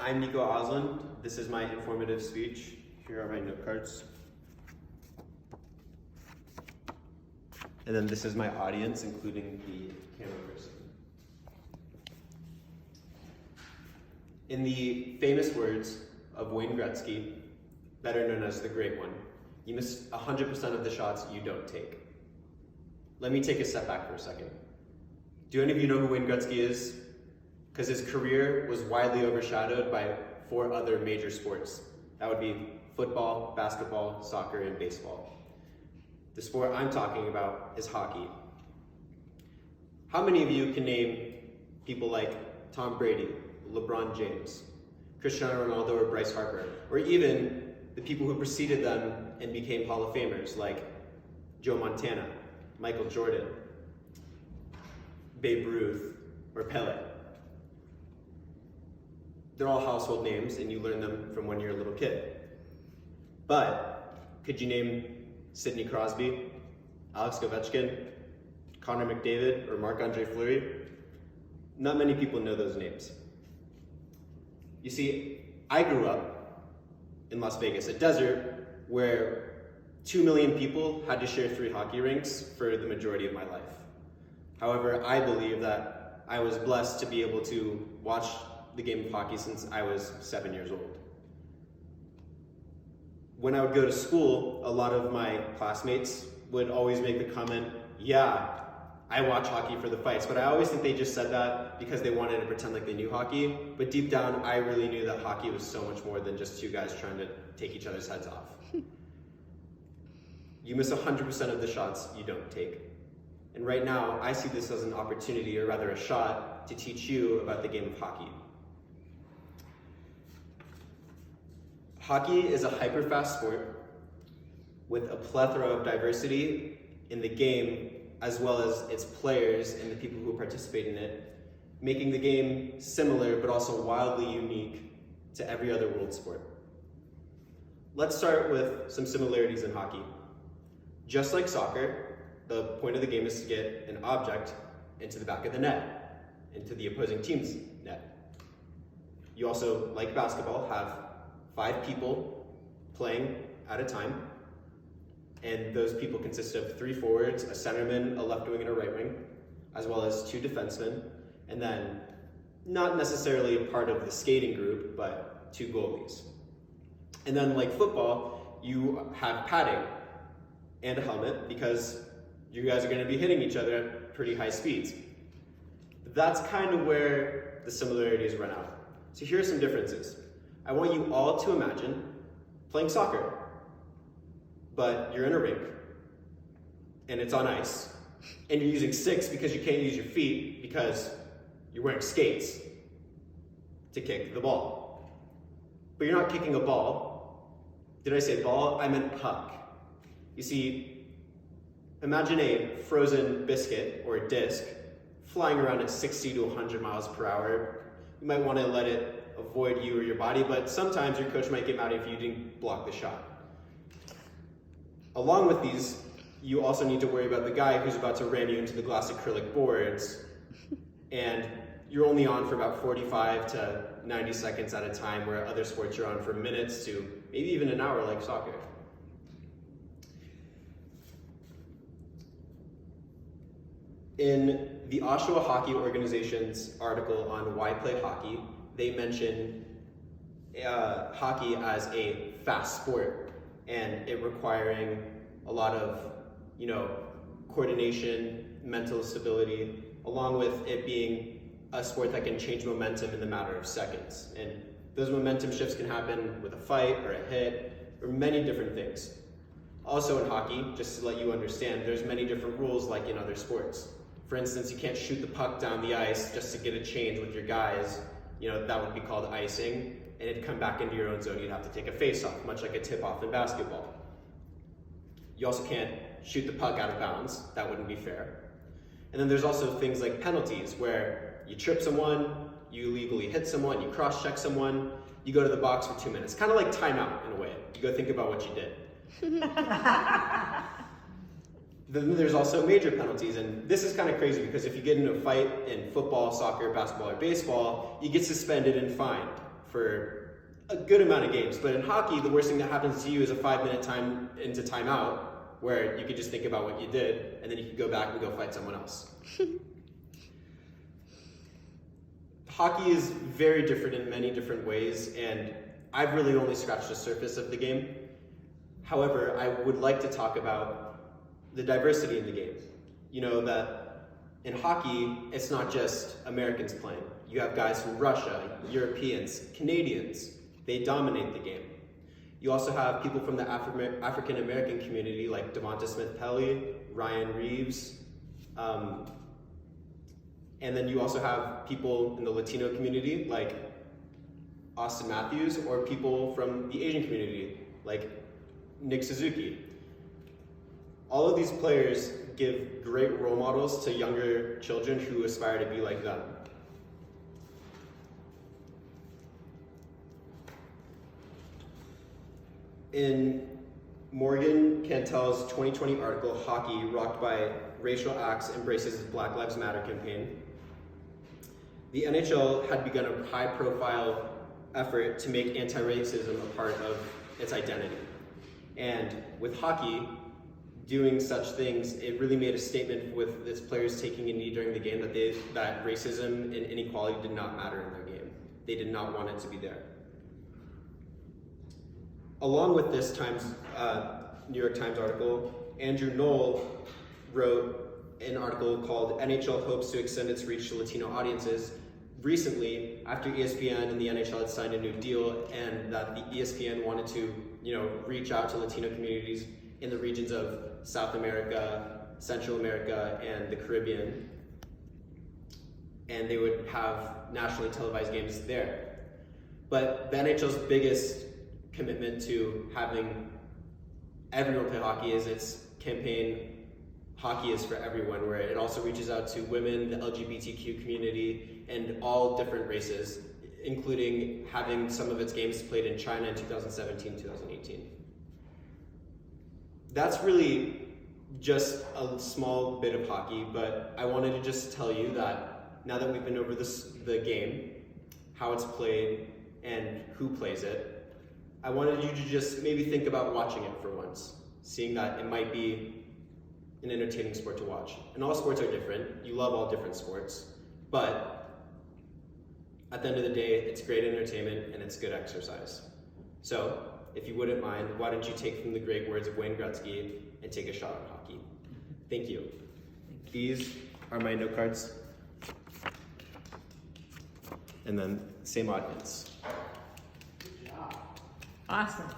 I'm Nico Osland. This is my informative speech. Here are my note cards. And then this is my audience, including the camera person. In the famous words of Wayne Gretzky, better known as the Great One, you miss 100% of the shots you don't take. Let me take a step back for a second. Do any of you know who Wayne Gretzky is? Because his career was widely overshadowed by 4 other major sports. That would be football, basketball, soccer, and baseball. The sport I'm talking about is hockey. How many of you can name people like Tom Brady, LeBron James, Cristiano Ronaldo, or Bryce Harper, or even the people who preceded them and became Hall of Famers like Joe Montana, Michael Jordan, Babe Ruth, or Pele? They're all household names and you learn them from when you're a little kid. But could you name Sidney Crosby, Alex Ovechkin, Connor McDavid, or Marc-Andre Fleury? Not many people know those names. You see, I grew up in Las Vegas, a desert where 2 million people had to share 3 hockey rinks for the majority of my life. However, I believe that I was blessed to be able to watch the game of hockey since I was 7 years old. When I would go to school, a lot of my classmates would always make the comment, yeah, I watch hockey for the fights, but I always think they just said that because they wanted to pretend like they knew hockey, but deep down, I really knew that hockey was so much more than just 2 guys trying to take each other's heads off. You miss 100% of the shots you don't take. And right now, I see this as an opportunity, or rather a shot, to teach you about the game of hockey. Hockey is a hyper-fast sport with a plethora of diversity in the game, as well as its players and the people who participate in it, making the game similar but also wildly unique to every other world sport. Let's start with some similarities in hockey. Just like soccer, the point of the game is to get an object into the back of the net, into the opposing team's net. You also, like basketball, have 5 people playing at a time, and those people consist of 3 forwards, a centerman, a left wing, and a right wing, as well as 2 defensemen, and then not necessarily a part of the skating group, but 2 goalies. And then like football, you have padding and a helmet because you guys are going to be hitting each other at pretty high speeds. That's kind of where the similarities run out. So here are some differences. I want you all to imagine playing soccer, but you're in a rink, and it's on ice, and you're using sticks because you can't use your feet because you're wearing skates to kick the ball. But you're not kicking a ball. Did I say ball? I meant puck. You see, imagine a frozen biscuit or a disc flying around at 60 to 100 miles per hour. You might want to let it avoid you or your body, but sometimes your coach might get mad if you didn't block the shot. Along with these, you also need to worry about the guy who's about to ram you into the glass acrylic boards, and you're only on for about 45 to 90 seconds at a time, where other sports you're on for minutes to maybe even an hour like soccer. In the Oshawa Hockey Organization's article on Why Play Hockey, they mention hockey as a fast sport and it requiring a lot of, coordination, mental stability, along with it being a sport that can change momentum in the matter of seconds. And those momentum shifts can happen with a fight or a hit or many different things. Also in hockey, just to let you understand, there's many different rules like in other sports. For instance, you can't shoot the puck down the ice just to get a change with your guys. That would be called icing, and it'd come back into your own zone. You'd have to take a face-off, much like a tip-off in basketball. You also can't shoot the puck out of bounds. That wouldn't be fair. And then there's also things like penalties, where you trip someone, you illegally hit someone, you cross-check someone, you go to the box for 2 minutes. Kind of like timeout in a way. You go think about what you did. Then there's also major penalties, and this is kind of crazy because if you get into a fight in football, soccer, basketball, or baseball, you get suspended and fined for a good amount of games. But in hockey, the worst thing that happens to you is a 5-minute time into timeout where you could just think about what you did and then you could go back and go fight someone else. Hockey is very different in many different ways, and I've really only scratched the surface of the game. However, I would like to talk about the diversity in the game. You know, that in hockey, it's not just Americans playing. You have guys from Russia, Europeans, Canadians. They dominate the game. You also have people from the African American community like Devonta Smith-Pelly, Ryan Reeves, and then you also have people in the Latino community like Austin Matthews, or people from the Asian community like Nick Suzuki. All of these players give great role models to younger children who aspire to be like them. In Morgan Cantill's 2020 article, Hockey, Rocked by Racial Acts, Embraces Black Lives Matter campaign, the NHL had begun a high-profile effort to make anti-racism a part of its identity. And with hockey doing such things, it really made a statement with its players taking a knee during the game that racism and inequality did not matter in their game. They did not want it to be there. Along with this New York Times article, Andrew Knoll wrote an article called NHL Hopes to Extend Its Reach to Latino Audiences recently, after ESPN and the NHL had signed a new deal, and that the ESPN wanted to, reach out to Latino communities in the regions of South America, Central America, and the Caribbean. And they would have nationally televised games there. But the NHL's biggest commitment to having everyone play hockey is its campaign, Hockey is for Everyone, where it also reaches out to women, the LGBTQ community, and all different races, including having some of its games played in China in 2017, 2018. That's really just a small bit of hockey, but I wanted to just tell you that now that we've been over the game, how it's played, and who plays it, I wanted you to just maybe think about watching it for once, seeing that it might be an entertaining sport to watch. And all sports are different. You love all different sports, but at the end of the day, it's great entertainment and it's good exercise. So, if you wouldn't mind, why don't you take from the great words of Wayne Gretzky and take a shot at hockey? Thank you. These are my note cards. And then same audience. Good job. Awesome.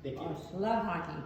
Thank you. Awesome. Love hockey.